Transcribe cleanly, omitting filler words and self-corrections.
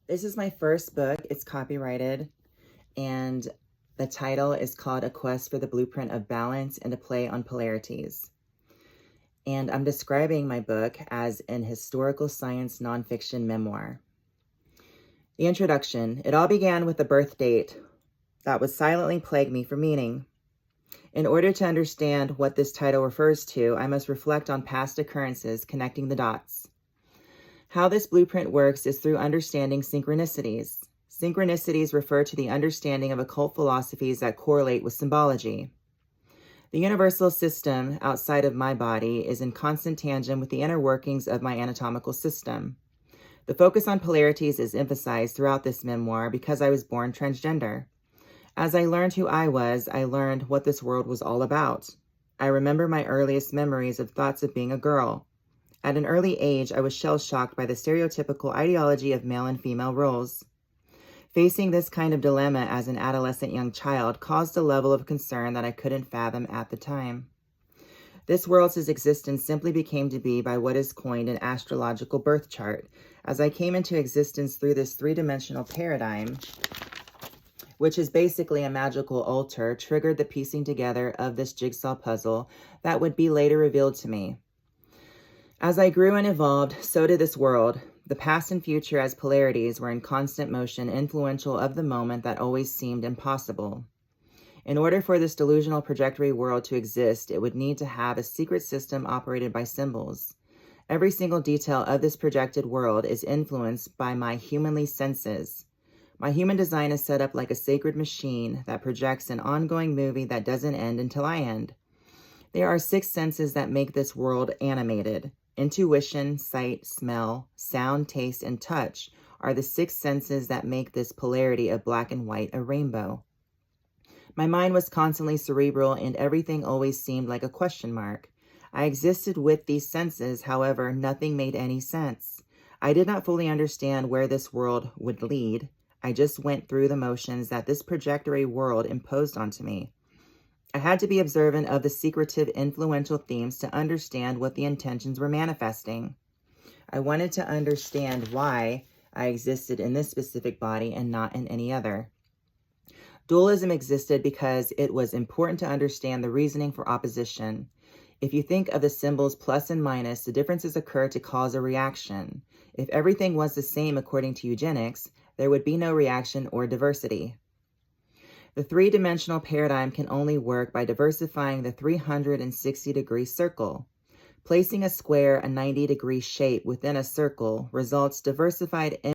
This is my first book. It's copyrighted, and the title is called A Quest for the Blueprint of Balance and a Play on Polarities. And I'm describing my book as an historical science nonfiction memoir. The introduction. It all began with a birth date that would silently plague me for meaning. In order to understand what this title refers to, I must reflect on past occurrences connecting the dots. How this blueprint works is through understanding synchronicities. Synchronicities refer to the understanding of occult philosophies that correlate with symbology. The universal system outside of my body is in constant tangent with the inner workings of my anatomical system. The focus on polarities is emphasized throughout this memoir because I was born transgender. As I learned who I was, I learned what this world was all about. I remember my earliest memories of thoughts of being a girl. At an early age, I was shell-shocked by the stereotypical ideology of male and female roles. Facing this kind of dilemma as an adolescent young child caused a level of concern that I couldn't fathom at the time. This world's existence simply became to be by what is coined an astrological birth chart, as I came into existence through this three-dimensional paradigm, which is basically a magical altar, triggered the piecing together of this jigsaw puzzle that would be later revealed to me. As I grew and evolved, so did this world. The past and future as polarities were in constant motion, influential of the moment that always seemed impossible. In order for this delusional trajectory world to exist, it would need to have a secret system operated by symbols. Every single detail of this projected world is influenced by my humanly senses. My human design is set up like a sacred machine that projects an ongoing movie that doesn't end until I end. There are 6 senses that make this world animated. Intuition, sight, smell, sound, taste, and touch are the 6 senses that make this polarity of black and white a rainbow. My mind was constantly cerebral and everything always seemed like a question mark. I existed with these senses, however, nothing made any sense. I did not fully understand where this world would lead. I just went through the motions that this trajectory world imposed onto me. I had to be observant of the secretive, influential themes to understand what the intentions were manifesting. I wanted to understand why I existed in this specific body and not in any other. Dualism existed because it was important to understand the reasoning for opposition. If you think of the symbols plus and minus, the differences occur to cause a reaction. If everything was the same according to eugenics, there would be no reaction or diversity. The three-dimensional paradigm can only work by diversifying the 360-degree circle. Placing a square, a 90-degree shape within a circle, results diversified